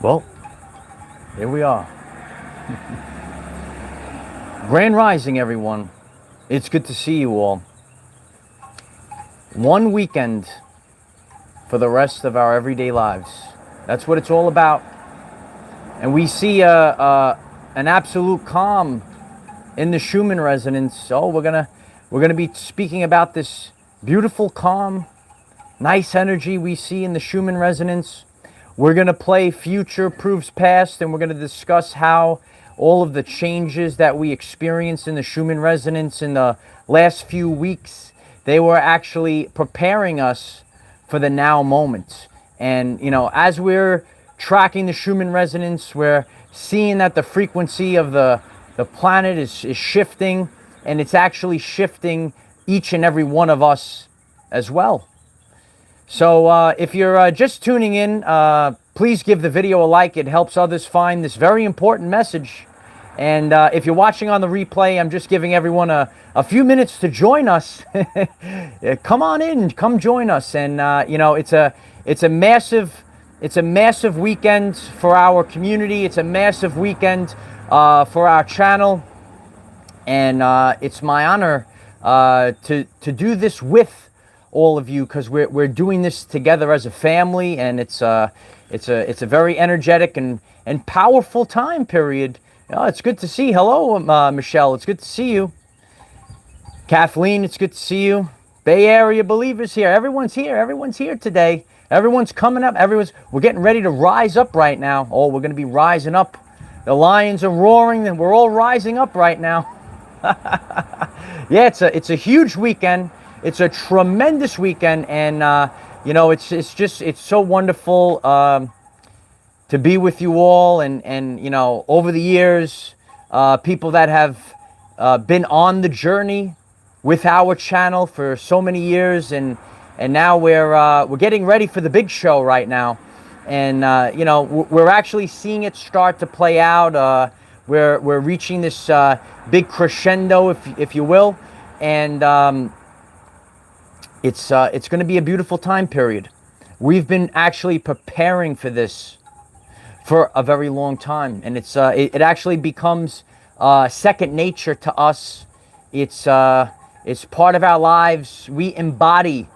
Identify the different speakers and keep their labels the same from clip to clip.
Speaker 1: Well, here we are. Grand Rising, everyone. It's good to see you all. One weekend for the rest of our everyday lives. That's what it's all about. And we see an absolute calm in the Schumann Resonance. So we're gonna be speaking about this beautiful calm, nice energy we see in the Schumann Resonance. We're gonna play Future Proves Past, and we're gonna discuss how all of the changes that we experienced in the Schumann Resonance in the last few weeks, they were actually preparing us for the now moment. And, you know, as we're tracking the Schumann Resonance, we're seeing that the frequency of the planet is shifting, and it's actually shifting each and every one of us as well. So if you're just tuning in, please give the video a like. It helps others find this very important message. And if you're watching on the replay, I'm just giving everyone a few minutes to join us. Come on in, come join us. And you know, it's a massive weekend for our community. It's a massive weekend for our channel, and it's my honor to do this with all of you, because we're doing this together as a family, and it's a very energetic and powerful time period. It's good to see. Hello, Michelle. It's good to see you. Kathleen, it's good to see you. Bay Area believers here. Everyone's here. Everyone's here today. Everyone's coming up. We're getting ready to rise up right now. Oh, we're going to be rising up. The lions are roaring, and we're all rising up right now. Yeah, it's a huge weekend. It's a tremendous weekend, and you know, it's so wonderful to be with you all. And you know, over the years, people that have been on the journey with our channel for so many years, and now we're getting ready for the big show right now, and you know, we're actually seeing it start to play out. We're reaching this big crescendo, if you will, and it's going to be a beautiful time period. We've been actually preparing for this for a very long time, and it actually becomes second nature to us. It's part of our lives. We embody,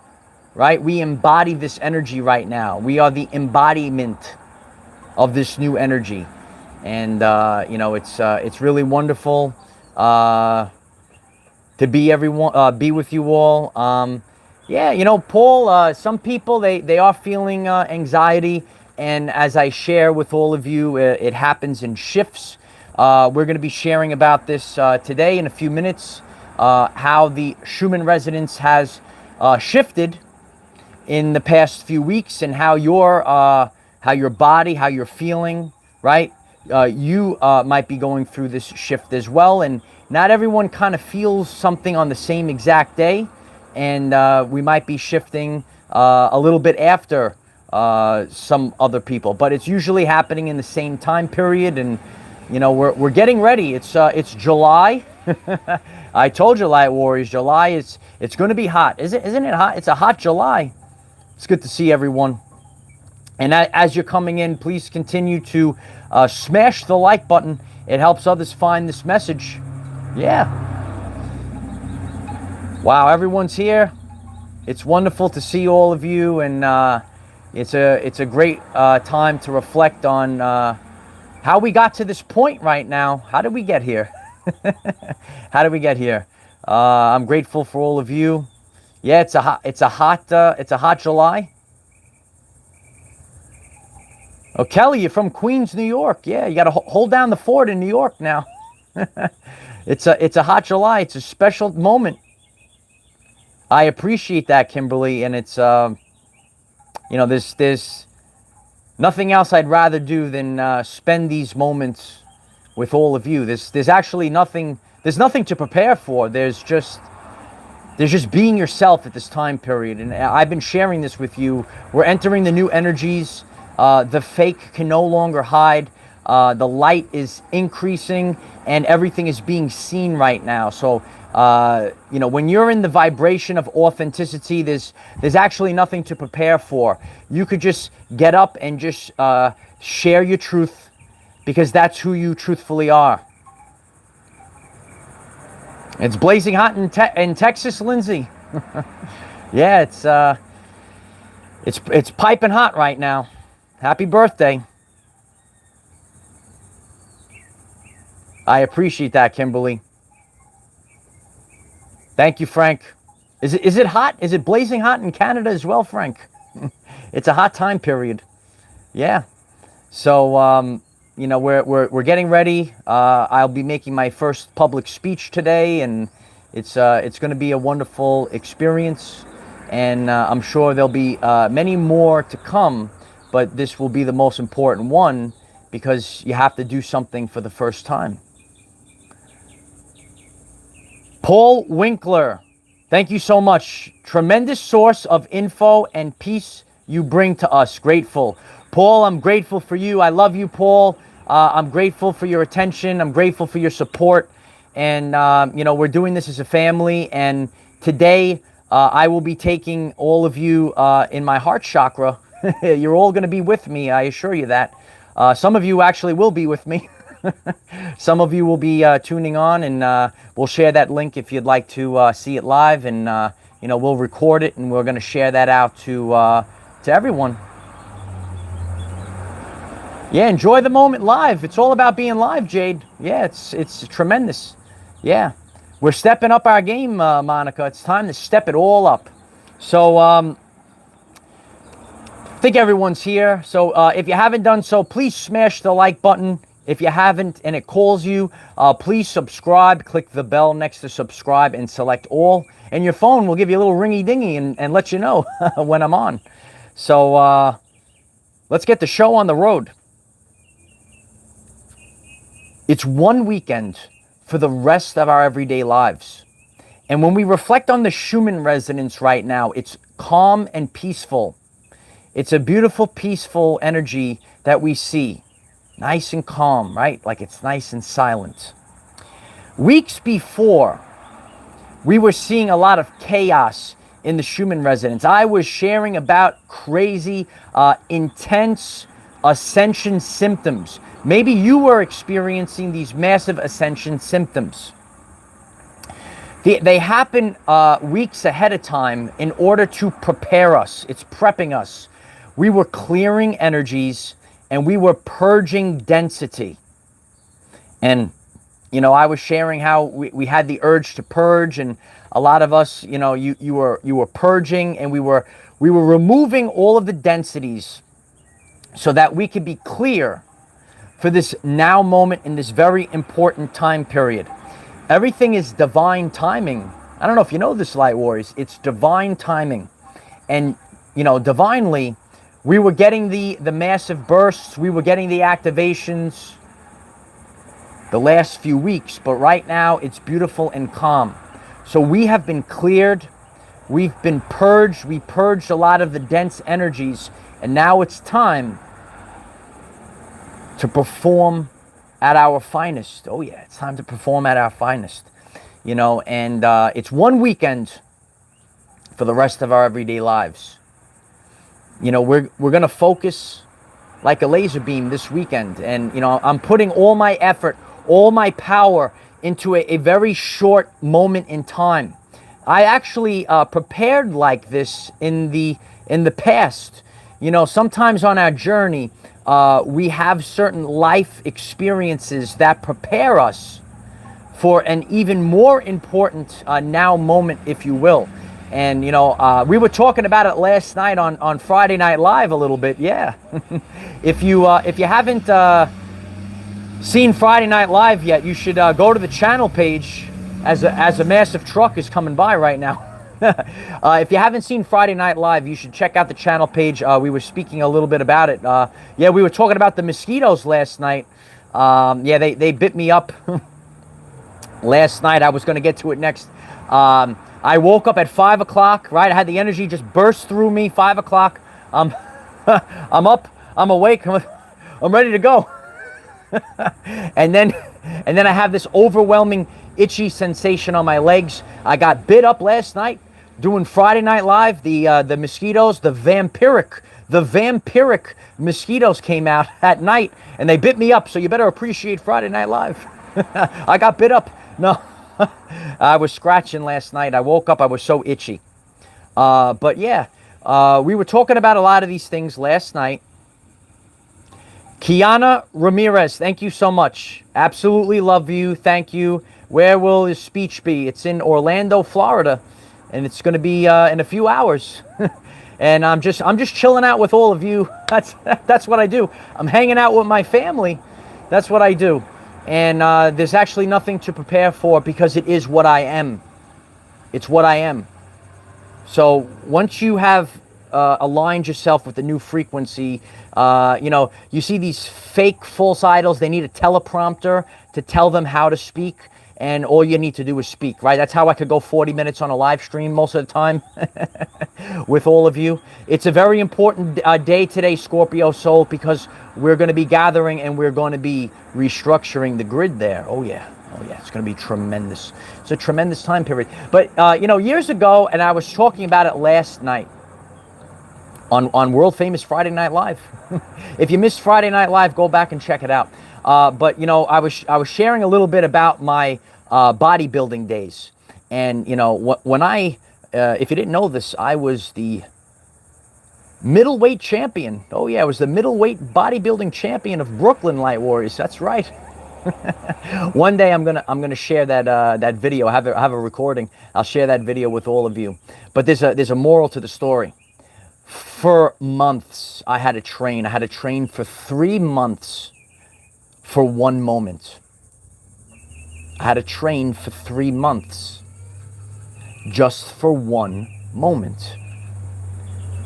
Speaker 1: right? We embody this energy right now. We are the embodiment of this new energy, and you know, it's really wonderful to be with you all. Yeah, you know, Paul, some people, they are feeling anxiety, and as I share with all of you, it happens in shifts. We're going to be sharing about this today in a few minutes, how the Schumann Resonance has shifted in the past few weeks, and how your body, how you're feeling, right? You might be going through this shift as well, and not everyone kind of feels something on the same exact day. And we might be shifting a little bit after some other people, but it's usually happening in the same time period. And you know, we're getting ready. It's July. I told you, Light Warriors, July it's going to be hot. Isn't it hot? It's a hot July. It's good to see everyone. And as you're coming in, please continue to smash the like button. It helps others find this message. Yeah. Wow, everyone's here. It's wonderful to see all of you, and it's a great time to reflect on how we got to this point right now. How did we get here? How did we get here? I'm grateful for all of you. Yeah, it's a hot July. Oh, Kelly, you're from Queens, New York. Yeah, you got to hold down the fort in New York now. It's a hot July. It's a special moment. I appreciate that, Kimberly, and it's you know, there's nothing else I'd rather do than spend these moments with all of you. There's actually nothing. There's nothing to prepare for. There's just being yourself at this time period, and I've been sharing this with you. We're entering the new energies. The fake can no longer hide. The light is increasing and everything is being seen right now. So, you know, when you're in the vibration of authenticity, there's actually nothing to prepare for. You could just get up and just share your truth, because that's who you truthfully are. It's blazing hot in Texas, Lindsay. Yeah, it's piping hot right now. Happy birthday. I appreciate that, Kimberly. Thank you, Frank. Is it hot? Is it blazing hot in Canada as well, Frank? It's a hot time period. Yeah. So you know, we're getting ready. I'll be making my first public speech today, and it's going to be a wonderful experience. And I'm sure there'll be many more to come, but this will be the most important one, because you have to do something for the first time. Paul Winkler, thank you so much. Tremendous source of info and peace you bring to us. Grateful. Paul, I'm grateful for you. I love you, Paul. I'm grateful for your attention. I'm grateful for your support. And, you know, we're doing this as a family. And today, I will be taking all of you in my heart chakra. You're all going to be with me, I assure you that. Some of you actually will be with me. Some of you will be tuning on, and we'll share that link if you'd like to see it live. And, you know, we'll record it, and we're going to share that out to everyone. Yeah, enjoy the moment live. It's all about being live, Jade. Yeah, it's tremendous. Yeah. We're stepping up our game, Monica. It's time to step it all up. So, I think everyone's here. So, if you haven't done so, please smash the like button. If you haven't and it calls you, please subscribe. Click the bell next to subscribe and select all. And your phone will give you a little ringy-dingy and let you know when I'm on. So, let's get the show on the road. It's one weekend for the rest of our everyday lives. And when we reflect on the Schumann Resonance right now, it's calm and peaceful. It's a beautiful, peaceful energy that we see. Nice and calm, right? Like it's nice and silent. Weeks before, we were seeing a lot of chaos in the Schumann Resonance. I was sharing about crazy, intense ascension symptoms. Maybe you were experiencing these massive ascension symptoms. They happen weeks ahead of time in order to prepare us. It's prepping us. We were clearing energies and we were purging density. And, you know, I was sharing how we had the urge to purge, and a lot of us, you know, you were purging, and we were removing all of the densities so that we could be clear for this now moment in this very important time period. Everything is divine timing. I don't know if you know this, Light Warriors. It's divine timing. And, you know, divinely, we were getting the massive bursts. We were getting the activations the last few weeks. But right now, it's beautiful and calm. So we have been cleared. We've been purged. We purged a lot of the dense energies. And now it's time to perform at our finest. Oh yeah, it's time to perform at our finest. You know, and it's one weekend for the rest of our everyday lives. You know, we're going to focus like a laser beam this weekend. And, you know, I'm putting all my effort, all my power into a very short moment in time. I actually prepared like this in the past. You know, sometimes on our journey, we have certain life experiences that prepare us for an even more important now moment, if you will. And, you know, we were talking about it last night on Friday Night Live a little bit. Yeah. If you haven't seen Friday Night Live yet, you should go to the channel page as a massive truck is coming by right now. If you haven't seen Friday Night Live, you should check out the channel page. We were speaking a little bit about it. Yeah, we were talking about the mosquitoes last night. Yeah, they bit me up last night. I was going to get to it next. I woke up at 5 o'clock, right? I had the energy just burst through me, 5 o'clock. I'm up, I'm awake, I'm ready to go. and then I have this overwhelming itchy sensation on my legs. I got bit up last night doing Friday Night Live. The mosquitoes, the vampiric mosquitoes came out at night and they bit me up. So you better appreciate Friday Night Live. I got bit up. No, I was scratching last night. I woke up, I was so itchy. But yeah, we were talking about a lot of these things last night. Kiana Ramirez, thank you so much. Absolutely love you. Thank you. Where will his speech be? It's in Orlando, Florida, and it's going to be in a few hours. And I'm just chilling out with all of you. That's what I do. I'm hanging out with my family. That's what I do. And there's actually nothing to prepare for because it is what I am. It's what I am. So once you have aligned yourself with the new frequency, you see these fake false idols, they need a teleprompter to tell them how to speak, and all you need to do is speak, right? That's how I could go 40 minutes on a live stream most of the time with all of you. It's a very important day today, Scorpio Soul, because we're going to be gathering and we're going to be restructuring the grid there. Oh yeah, it's going to be tremendous. It's a tremendous time period. But, years ago, and I was talking about it last night, on world famous Friday Night Live. If you missed Friday Night Live, go back and check it out. But I was sharing a little bit about my bodybuilding days, and when if you didn't know this, I was the middleweight champion. Oh yeah, I was the middleweight bodybuilding champion of Brooklyn Light Warriors. That's right. One day I'm gonna share that video. I have a recording. I'll share that video with all of you. But there's a moral to the story. For months, I had to train. I had to train for 3 months for one moment. I had to train for 3 months just for one moment.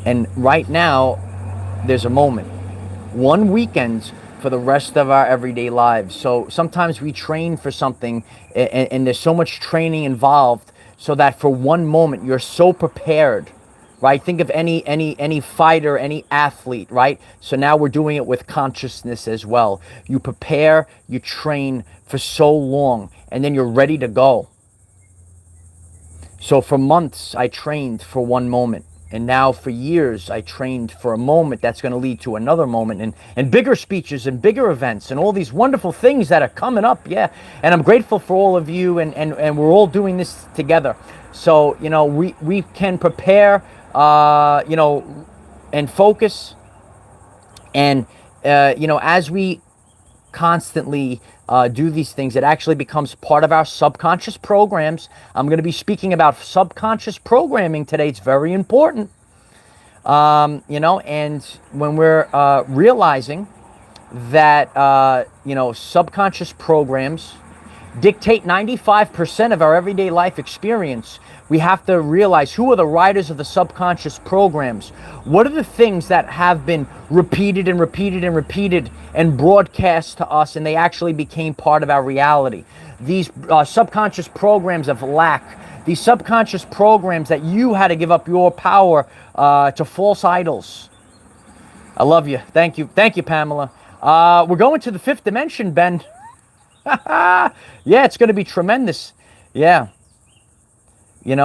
Speaker 1: And right now, there's a moment. One weekend for the rest of our everyday lives. So sometimes we train for something and there's so much training involved so that for one moment, you're so prepared. Right? Think of any fighter, any athlete, right? So now we're doing it with consciousness as well. You prepare, you train for so long, and then you're ready to go. So for months, I trained for one moment. And now for years, I trained for a moment that's going to lead to another moment and bigger speeches and bigger events and all these wonderful things that are coming up. Yeah. And I'm grateful for all of you and we're all doing this together. So, we can prepare, and focus. And, as we constantly do these things, it actually becomes part of our subconscious programs. I'm going to be speaking about subconscious programming today. It's very important. And when we're realizing that, subconscious programs dictate 95% of our everyday life experience, we have to realize who are the writers of the subconscious programs. What are the things that have been repeated and repeated and repeated and broadcast to us, and they actually became part of our reality? These subconscious programs of lack, these subconscious programs that you had to give up your power to false idols. I love you. Thank you, Pamela. We're going to the 5th dimension, Ben. Yeah, it's going to be tremendous. Yeah. It's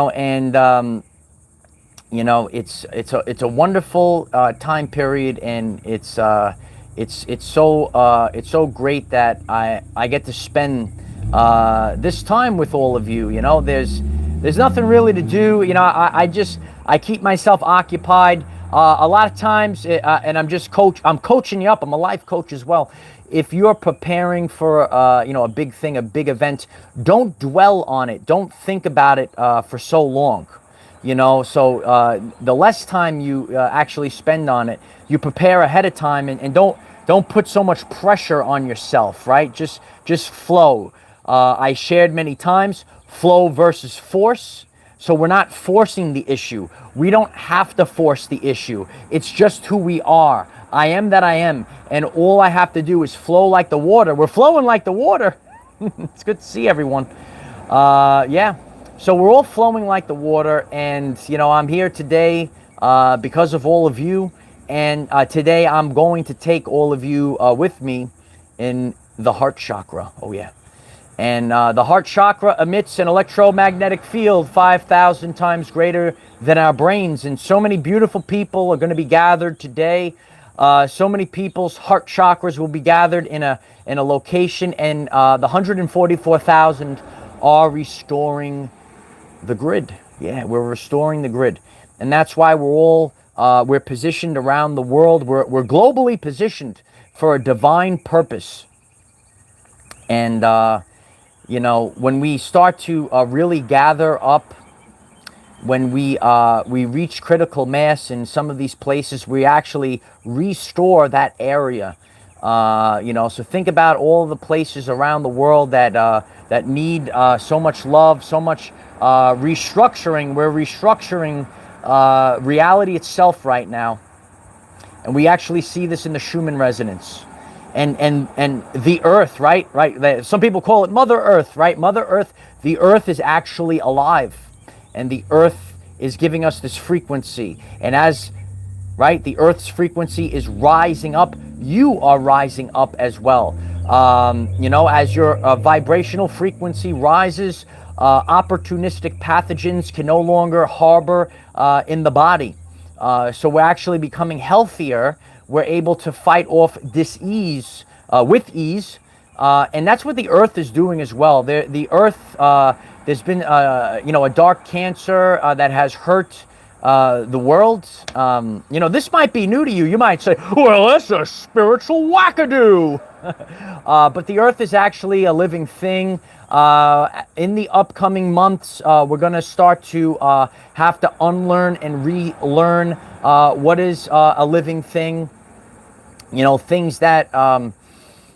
Speaker 1: a wonderful time period, and it's so great that I get to spend this time with all of you. There's nothing really to do. I keep myself occupied. A lot of times, and I'm coaching you up. I'm a life coach as well. If you're preparing for, a big thing, a big event, don't dwell on it. Don't think about it for so long, So the less time you actually spend on it, you prepare ahead of time, and don't put so much pressure on yourself, right? Just flow. I shared many times, flow versus force. So we're not forcing the issue. We don't have to force the issue. It's just who we are. I am that I am, and all I have to do is flow like the water. We're flowing like the water. It's good to see everyone. Yeah, so we're all flowing like the water, and I'm here today because of all of you, and today I'm going to take all of you with me in the heart chakra. Oh yeah. And the heart chakra emits an electromagnetic field 5,000 times greater than our brains. And so many beautiful people are going to be gathered today. So many people's heart chakras will be gathered in a location, and the 144,000 are restoring the grid. Yeah, we're restoring the grid, and that's why we're positioned around the world. We're globally positioned for a divine purpose, and when we start to really gather up, when we reach critical mass in some of these places, we actually restore that area. So think about all the places around the world that need so much love, so much restructuring. We're restructuring reality itself right now, and we actually see this in the Schumann Resonance. And the earth, right? Some people call it Mother Earth, right? Mother Earth, the earth is actually alive, and the earth is giving us this frequency. And as, right, the earth's frequency is rising up, you are rising up as well. As your vibrational frequency rises, opportunistic pathogens can no longer harbor in the body. So we're actually becoming healthier. We're able to fight off dis-ease with ease. And that's what the earth is doing as well. The earth, there's been, a dark cancer that has hurt the world. This might be new to you. You might say, well, that's a spiritual wackadoo. But the earth is actually a living thing. In the upcoming months, we're going to start to have to unlearn and relearn what is a living thing. Things that,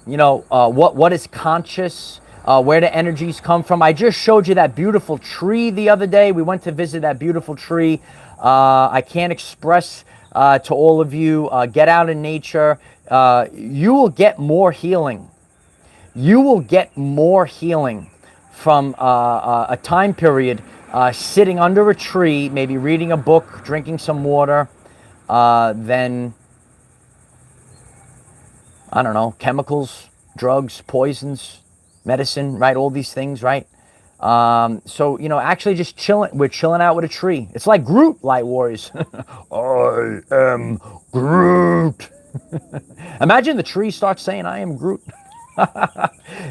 Speaker 1: what is conscious, where the energies come from. I just showed you that beautiful tree the other day. We went to visit that beautiful tree. I can't express to all of you, get out in nature. You will get more healing. You will get more healing from a time period sitting under a tree, maybe reading a book, drinking some water, than, I don't know, chemicals, drugs, poisons, medicine, right? All these things, right? Actually just chilling. We're chilling out with a tree. It's like Groot, Light Warriors. I am Groot. Imagine the tree starts saying, I am Groot.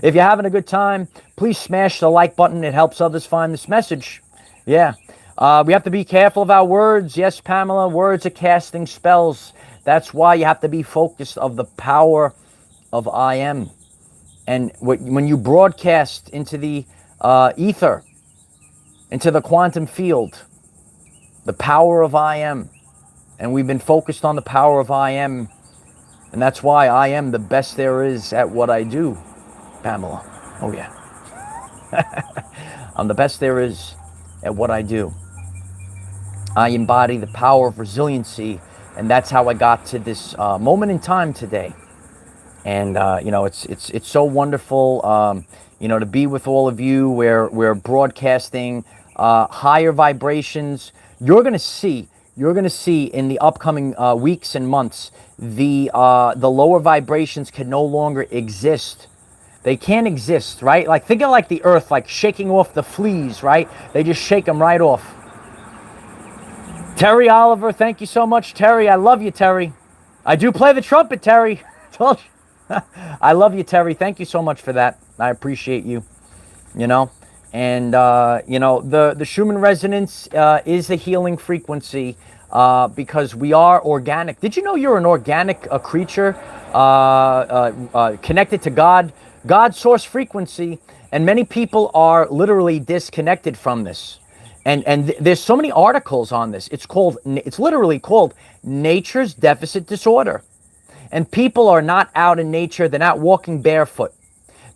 Speaker 1: If you're having a good time, please smash the like button. It helps others find this message. Yeah. We have to be careful of our words. Yes, Pamela, words are casting spells. That's why you have to be focused of the power of I am. And when you broadcast into the ether, into the quantum field, the power of I am. And we've been focused on the power of I am. And that's why I am the best there is at what I do, Pamela. Oh, yeah. I'm the best there is at what I do. I embody the power of resiliency. And that's how I got to this moment in time today. And, it's so wonderful, to be with all of you. We're broadcasting higher vibrations. You're going to see in the upcoming weeks and months, the lower vibrations can no longer exist. They can't exist, right? Like, think of like the earth, like shaking off the fleas, right? They just shake them right off. Terry Oliver, thank you so much, Terry. I love you, Terry. I do play the trumpet, Terry. Told you. I love you, Terry. Thank you so much for that. I appreciate you. And the Schumann Resonance is a healing frequency because we are organic. Did you know you're an organic creature connected to God, God's source frequency? And many people are literally disconnected from this. And there's so many articles on this. It's literally called Nature's Deficit Disorder. And people are not out in nature. They're not walking barefoot.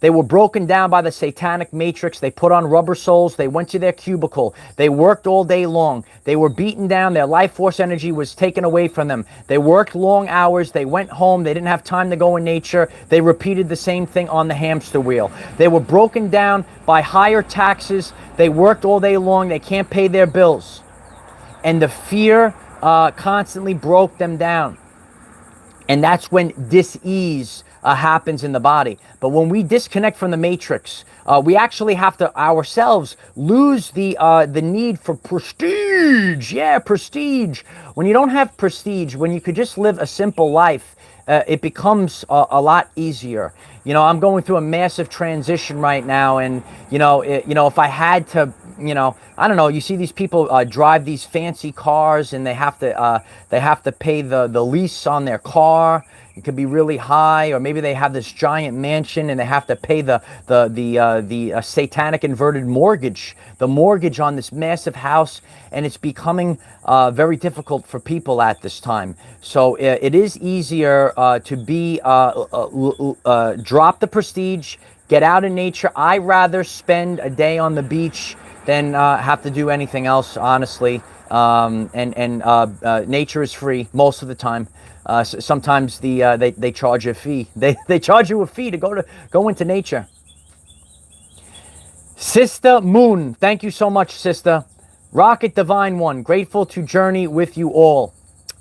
Speaker 1: They were broken down by the satanic matrix. They put on rubber soles. They went to their cubicle. They worked all day long. They were beaten down. Their life force energy was taken away from them. They worked long hours. They went home. They didn't have time to go in nature. They repeated the same thing on the hamster wheel. They were broken down by higher taxes. They worked all day long. They can't pay their bills. And the fear constantly broke them down. And that's when dis-ease happens in the body. But when we disconnect from the matrix, we actually have to ourselves lose the need for prestige. Yeah, prestige. When you don't have prestige, when you could just live a simple life, it becomes a lot easier. You know, I'm going through a massive transition right now, and if I had to, I don't know. You see these people drive these fancy cars, and they have to pay the lease on their car. It could be really high, or maybe they have this giant mansion and they have to pay the satanic inverted mortgage, the mortgage on this massive house, and it's becoming very difficult for people at this time. So it is easier to be drop the prestige, get out in nature. I rather spend a day on the beach than have to do anything else, honestly. Nature is free most of the time. Sometimes they charge a fee. They charge you a fee to go into nature. Sister Moon, thank you so much, sister. Rocket Divine One, grateful to journey with you all.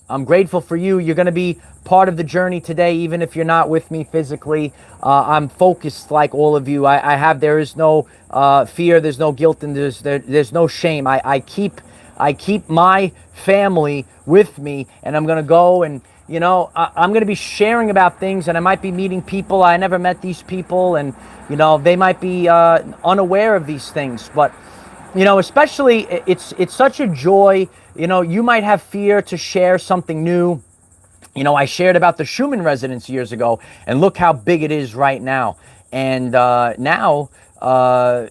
Speaker 1: I'm grateful for you. You're going to be part of the journey today, even if you're not with me physically. I'm focused like all of you. There is no fear, there's no guilt, and there's no shame. I keep my family with me, and I'm going to go and, I'm going to be sharing about things, and I might be meeting people. I never met these people, and, they might be unaware of these things. But, especially it's such a joy. You might have fear to share something new. I shared about the Schumann Resonance years ago, and look how big it is right now. And now, when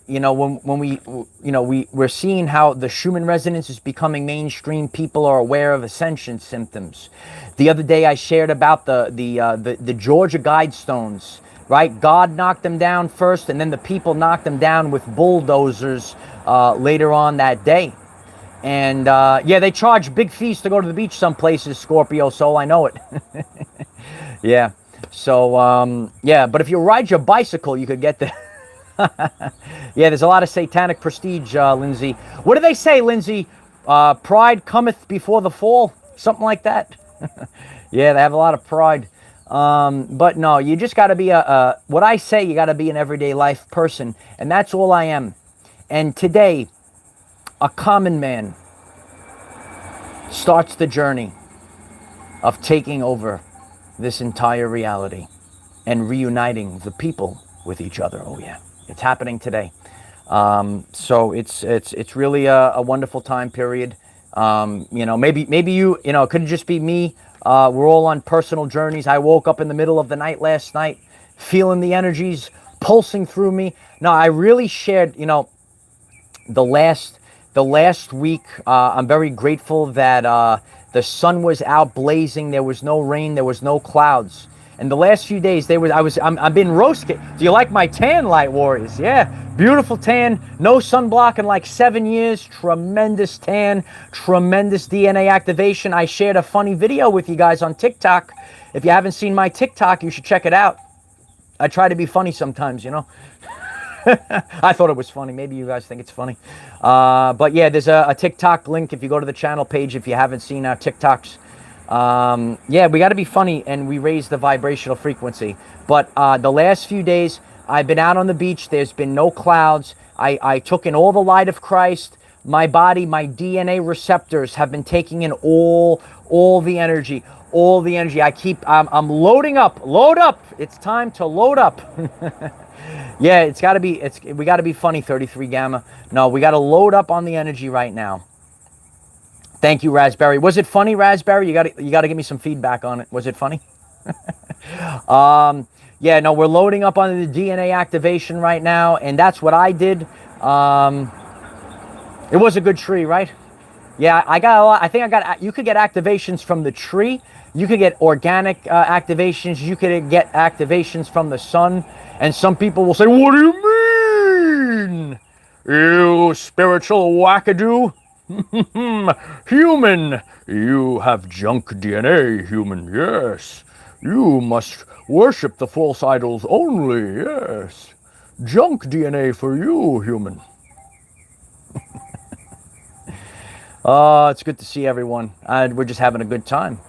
Speaker 1: we're seeing how the Schumann Resonance is becoming mainstream, people are aware of ascension symptoms. The other day, I shared about the Georgia Guidestones. Right, God knocked them down first, and then the people knocked them down with bulldozers later on that day. And yeah, they charge big fees to go to the beach some places, Scorpio Soul, I know it. Yeah, so yeah, but if you ride your bicycle, you could get there. Yeah, there's a lot of satanic prestige, Lindsay. What do they say, Lindsay? Pride cometh before the fall, something like that. Yeah, they have a lot of pride. But no, you just got to be what I say, you got to be an everyday life person, and that's all I am. And today, a common man starts the journey of taking over this entire reality and reuniting the people with each other. Oh yeah, it's happening today. So it's really a wonderful time period. Maybe you it could just be me. We're all on personal journeys. I woke up in the middle of the night last night, feeling the energies pulsing through me. No, I really shared, the last week. I'm very grateful that the sun was out blazing. There was no rain. There was no clouds. And the last few days, I've been roasted. Do you like my tan, Light Warriors? Yeah, beautiful tan. No sunblock in like 7 years. Tremendous tan. Tremendous DNA activation. I shared a funny video with you guys on TikTok. If you haven't seen my TikTok, you should check it out. I try to be funny sometimes, I thought it was funny. Maybe you guys think it's funny. But yeah, there's a TikTok link if you go to the channel page if you haven't seen our TikToks. Yeah, we got to be funny, and we raise the vibrational frequency. But the last few days, I've been out on the beach. There's been no clouds. I took in all the light of Christ. My body, my DNA receptors have been taking in all the energy, all the energy. I'm loading up. Load up. It's time to load up. Yeah, we got to be funny, 33 Gamma. No, we got to load up on the energy right now. Thank you, Raspberry. Was it funny, Raspberry? You got to give me some feedback on it. Was it funny? Yeah, no, we're loading up on the DNA activation right now, and that's what I did. It was a good tree, right? Yeah, I got a lot. You could get activations from the tree. You could get organic activations. You could get activations from the sun. And some people will say, "What do you mean? You spiritual wackadoo? Human, you have junk DNA, human, yes. You must worship the false idols only, yes. Junk DNA for you, human." Oh, it's good to see everyone. We're just having a good time.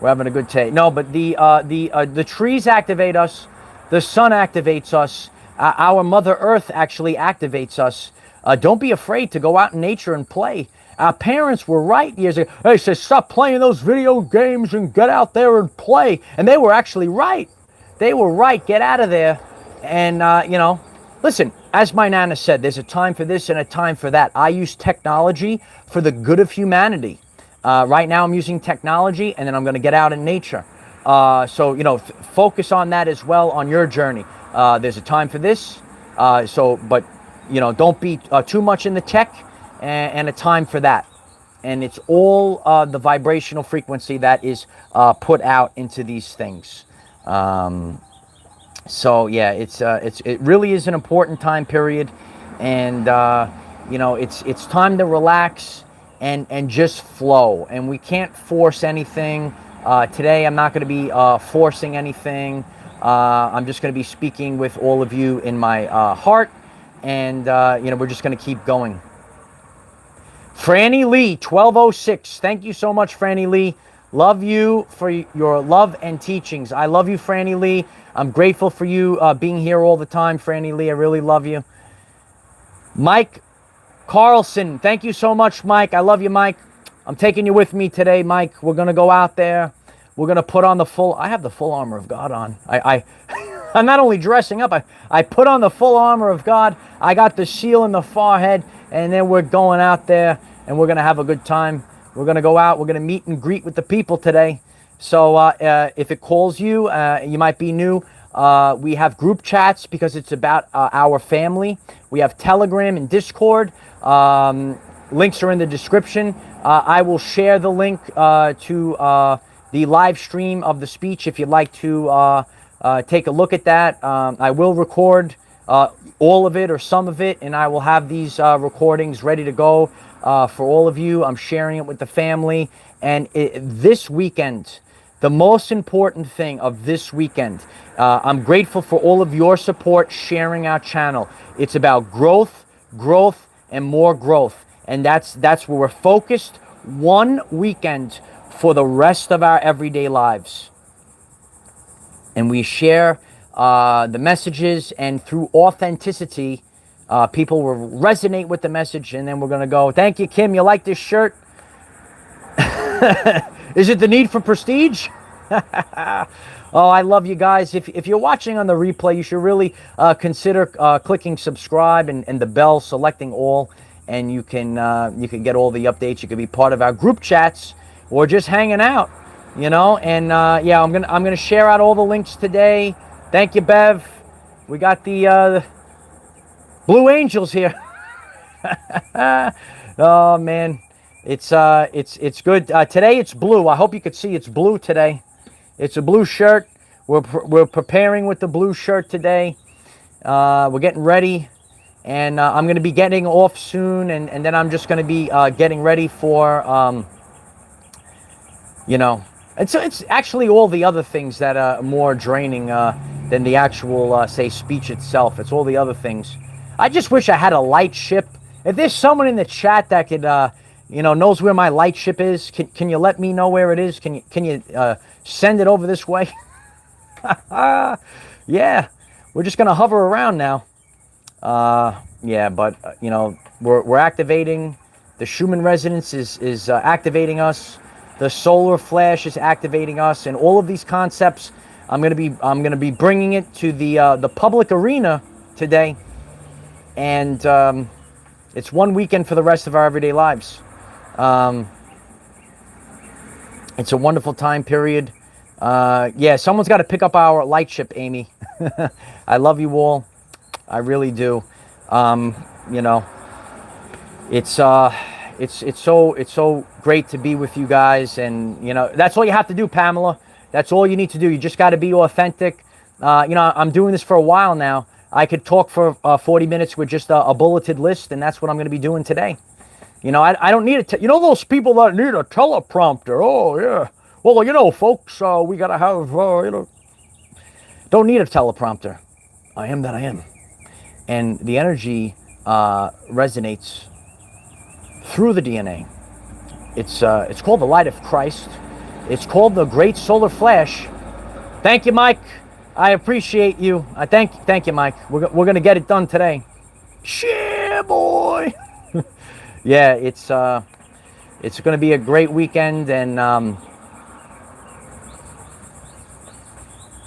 Speaker 1: We're having a good day. No, but the trees activate us. The sun activates us. Our Mother Earth actually activates us. Don't be afraid to go out in nature and play. Our parents were right years ago. They said, stop playing those video games and get out there and play. And they were actually right. They were right. Get out of there. And, listen, as my Nana said, there's a time for this and a time for that. I use technology for the good of humanity. Right now I'm using technology, and then I'm going to get out in nature. So, focus on that as well on your journey. There's a time for this. But don't be too much in the tech, and a time for that. And it's all the vibrational frequency that is put out into these things. So yeah, it really is an important time period, and it's time to relax and just flow. And we can't force anything. Today I'm not going to be forcing anything. I'm just going to be speaking with all of you in my heart, and we're just going to keep going. Franny Lee, 1206. Thank you so much, Franny Lee. Love you for your love and teachings. I love you, Franny Lee. I'm grateful for you being here all the time, Franny Lee. I really love you. Mike Carlson, thank you so much, Mike. I love you, Mike. I'm taking you with me today, Mike. We're going to go out there. We're going to put on I have the full armor of God on. I'm not only dressing up, I put on the full armor of God. I got the seal in the forehead, and then we're going out there, and we're going to have a good time. We're going to go out. We're going to meet and greet with the people today. So if it calls you, you might be new. We have group chats because it's about our family. We have Telegram and Discord. Links are in the description. I will share the link to the live stream of the speech if you'd like to take a look at that. I will record all of it or some of it, and I will have these recordings ready to go for all of you. I'm sharing it with the family. And this weekend, the most important thing of this weekend, I'm grateful for all of your support sharing our channel. It's about growth, and more growth. And that's where we're focused one weekend for the rest of our everyday lives. And we share the messages, and through authenticity, people will resonate with the message, and then we're going to go, thank you, Kim. You like this shirt? Is it the need for prestige? Oh, I love you guys. If you're watching on the replay, you should really consider clicking subscribe and the bell, selecting all, and you can get all the updates. You can be part of our group chats or just hanging out, And yeah, I'm gonna share out all the links today. Thank you, Bev. We got the Blue Angels here. Oh man, it's good. Today it's blue. I hope you could see it's blue today. It's a blue shirt. We're preparing with the blue shirt today. We're getting ready, and I'm going to be getting off soon, and then I'm just going to be getting ready for, it's actually all the other things that are more draining than the actual, say, speech itself. It's all the other things. I just wish I had a light ship. If there's someone in the chat that could, knows where my light ship is, can you let me know where it is? Can you send it over this way? Yeah, we're just gonna hover around now. Yeah, but we're activating. The Schumann Resonance is activating us. The solar flash is activating us, and all of these concepts, I'm gonna be bringing it to the public arena today, and it's one weekend for the rest of our everyday lives. It's a wonderful time period. Yeah, someone's got to pick up our light ship, Amy. I love you all. I really do. It's so great to be with you guys, and that's all you have to do, Pamela. That's all you need to do. You just got to be authentic. I'm doing this for a while now. I could talk for 40 minutes with just a bulleted list, and that's what I'm going to be doing today. I don't need those people that need a teleprompter. Oh, yeah. Well, folks, we got to have, don't need a teleprompter. I am that I am. And the energy resonates through the DNA. It's called the light of Christ. It's called the Great Solar Flash. Thank you, Mike. I appreciate you. I thank you, Mike. We're gonna get it done today. Yeah, boy. Yeah, it's gonna be a great weekend, and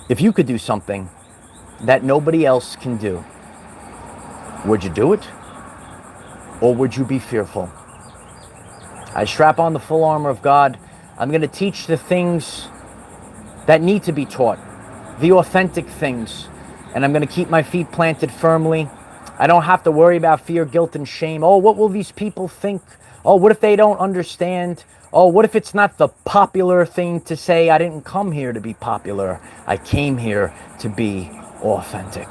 Speaker 1: if you could do something that nobody else can do, would you do it, or would you be fearful? I strap on the full armor of God. I'm gonna teach the things that need to be taught, the authentic things, and I'm going to keep my feet planted firmly. I don't have to worry about fear, guilt, and shame. Oh, what will these people think? Oh, what if they don't understand? Oh, what if it's not the popular thing to say? I didn't come here to be popular. I came here to be authentic.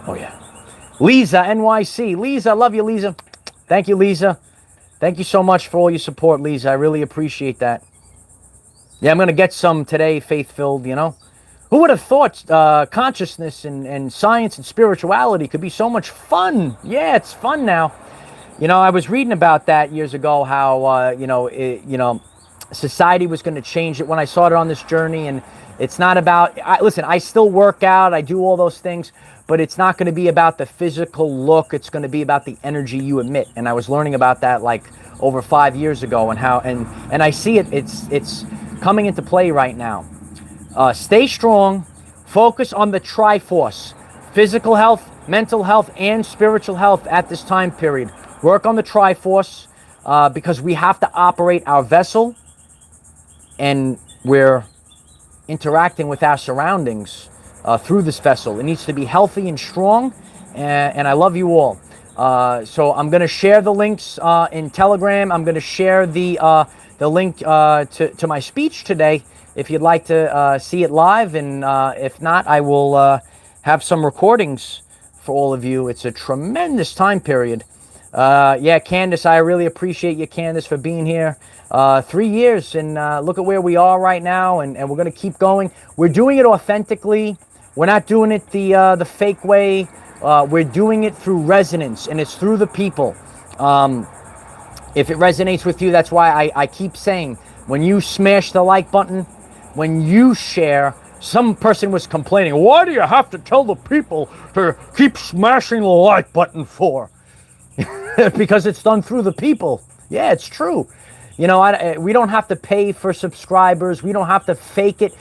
Speaker 1: Oh, yeah. Lisa, NYC. Lisa, I love you, Lisa. Thank you, Lisa. Thank you so much for all your support, Lisa. I really appreciate that. Yeah, I'm going to get some today, faith-filled, you know. Who would have thought consciousness and science and spirituality could be so much fun? Yeah, it's fun now. You know, I was reading about that years ago, how, society was going to change it when I started on this journey. And it's not about, listen, I still work out, I do all those things, but it's not going to be about the physical look. It's going to be about the energy you emit. And I was learning about that like over 5 years ago, and how, and I see it, it's coming into play right now. Stay strong, focus on the Triforce, physical health, mental health, and spiritual health at this time period. Work on the Triforce because we have to operate our vessel, and we're interacting with our surroundings through this vessel. It needs to be healthy and strong, and I love you all. So I'm going to share the links in Telegram. I'm going to share the link to my speech today if you'd like to see it live, and if not, I will have some recordings for all of you. It's a tremendous time period. Yeah, Candace, I really appreciate you, Candace, for being here. 3 years, and look at where we are right now, and we're going to keep going. We're doing it authentically. We're not doing it the fake way. We're doing it through resonance, and it's through the people. If it resonates with you, that's why I keep saying, when you smash the like button, when you share, some person was complaining, why do you have to tell the people to keep smashing the like button for? Because it's done through the people. Yeah, it's true. You know, we don't have to pay for subscribers. We don't have to fake it.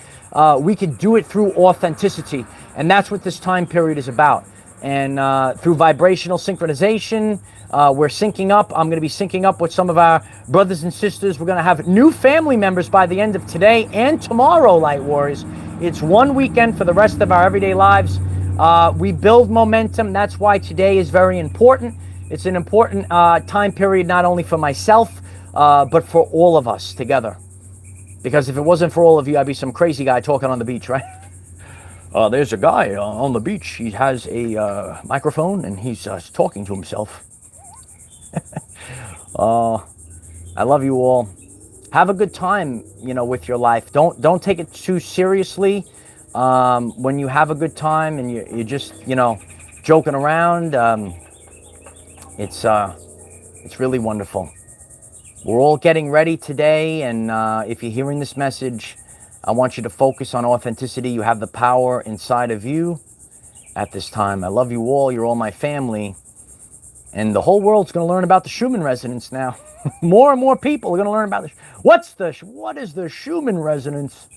Speaker 1: We can do it through authenticity. And that's what this time period is about. And through vibrational synchronization, we're syncing up. I'm going to be syncing up with some of our brothers and sisters. We're going to have new family members by the end of today and tomorrow, Light Warriors. It's one weekend for the rest of our everyday lives. We build momentum. That's why today is very important. It's an important time period, not only for myself, but for all of us together. Because if it wasn't for all of you, I'd be some crazy guy talking on the beach, right? There's a guy on the beach. He has a microphone and he's talking to himself. I love you all. Have a good time, you know, with your life. Don't take it too seriously. When you have a good time and you're just, you know, joking around, it's really wonderful. We're all getting ready today, and if you're hearing this message, I want you to focus on authenticity. You have the power inside of you at this time. I love you all. You're all my family. And the whole world's going to learn about the Schumann Resonance now. More and more people are going to learn about this. What is the Schumann Resonance?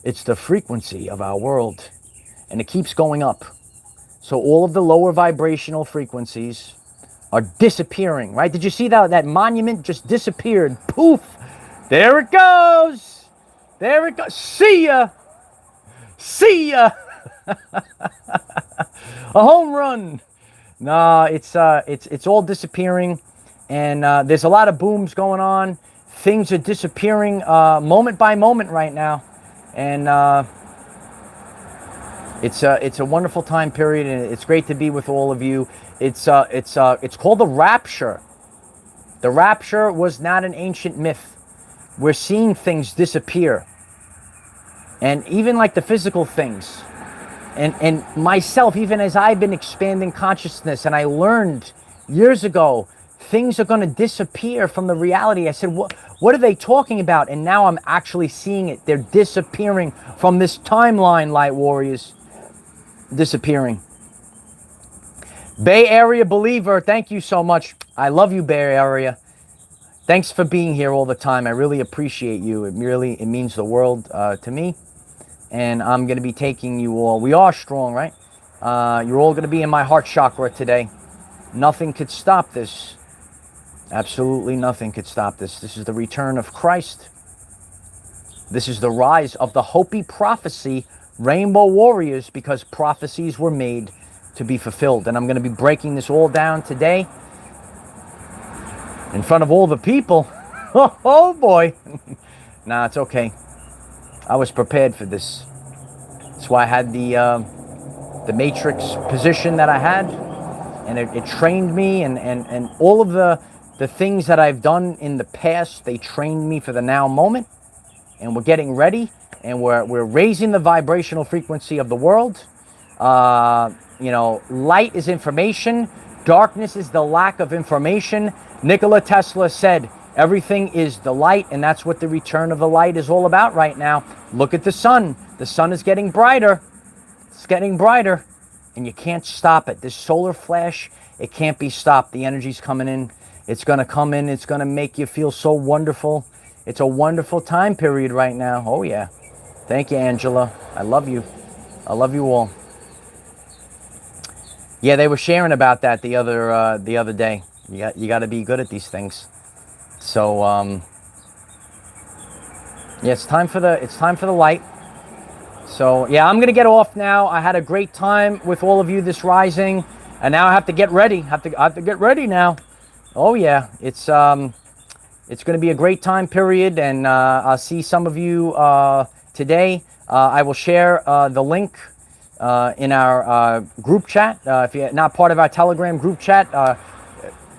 Speaker 1: It's the frequency of our world, and it keeps going up. So all of the lower vibrational frequencies are disappearing, right? Did you see that monument just disappeared? Poof! There it goes! There it goes. See ya! See ya! A home run! No, it's all disappearing, and there's a lot of booms going on. Things are disappearing moment by moment right now, and it's a wonderful time period, and it's great to be with all of you. It's called the rapture. The rapture was not an ancient myth. We're seeing things disappear, and even like the physical things. And myself, even as I've been expanding consciousness, and I learned years ago things are going to disappear from the reality. I said, what are they talking about? And now I'm actually seeing it. They're disappearing from this timeline, light warriors. Disappearing. Bay Area believer, thank you so much. I love you, Bay Area. Thanks for being here all the time. I really appreciate you. It means the world to me. And I'm going to be taking you all. We are strong, right? You're all going to be in my heart chakra today. Nothing could stop this. Absolutely nothing could stop this. This is the return of Christ. This is the rise of the Hopi prophecy, Rainbow Warriors, because prophecies were made to be fulfilled. And I'm going to be breaking this all down today in front of all the people. Oh boy. Nah, it's okay. I was prepared for this. That's why I had the matrix position that I had, and it trained me, and all of the things that I've done in the past, they trained me for the now moment. And we're getting ready, and we're raising the vibrational frequency of the world. You know, light is information, darkness is the lack of information. Nikola Tesla said everything is the light, and that's what the return of the light is all about right now. Look at the sun. The sun is getting brighter. It's getting brighter, and you can't stop it. This solar flash, it can't be stopped. The energy's coming in. It's going to come in. It's going to make you feel so wonderful. It's a wonderful time period right now. Oh, yeah. Thank you, Angela. I love you. I love you all. Yeah, they were sharing about that the other day. You got to be good at these things. So, yeah, it's time for the light. So, yeah, I'm gonna get off now. I had a great time with all of you this rising, and now I have to get ready. I have to get ready now. Oh yeah, it's gonna be a great time period, and I'll see some of you today. I will share the link in our group chat. If you're not part of our Telegram group chat,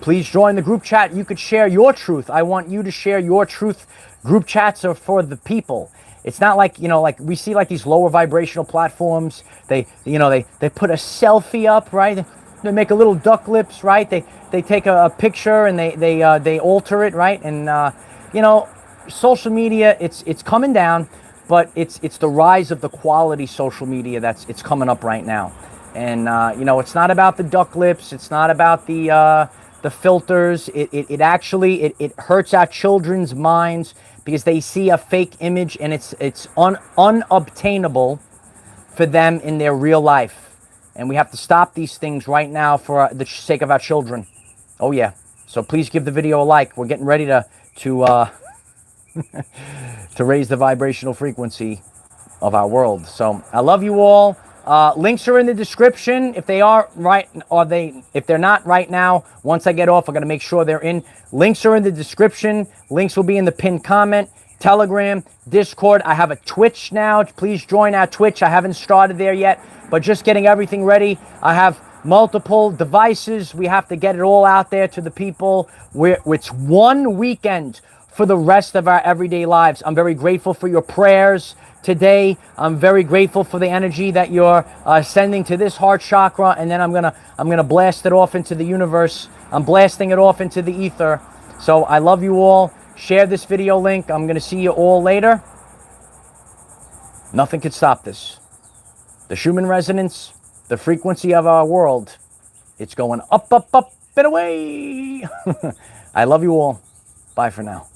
Speaker 1: please join the group chat. You could share your truth. I want you to share your truth. Group chats are for the people. It's not like, you know, like we see like these lower vibrational platforms. They put a selfie up, right? They make a little duck lips, right? They take a picture and they alter it, right? And you know, social media, it's coming down, but it's the rise of the quality social media it's coming up right now. And you know, it's not about the duck lips. It's not about the filters. It actually hurts our children's minds because they see a fake image, and it's unobtainable for them in their real life. And we have to stop these things right now for the sake of our children. Oh yeah. So please give the video a like. We're getting ready to to raise the vibrational frequency of our world. So I love you all. Links are in the description. If they are right, if they're not right now, once I get off, I'm going to make sure they're in. Links are in the description. Links will be in the pinned comment. Telegram, Discord. I have a Twitch now. Please join our Twitch. I haven't started there yet, but just getting everything ready. I have multiple devices. We have to get it all out there to the people. It's one weekend for the rest of our everyday lives. I'm very grateful for your prayers today. I'm very grateful for the energy that you're sending to this heart chakra, and then I'm gonna blast it off into the universe. I'm blasting it off into the ether. So I love you all. Share this video link. I'm gonna see you all later. Nothing could stop this. The Schumann Resonance, the frequency of our world, it's going up, up, up, and away. I love you all. Bye for now.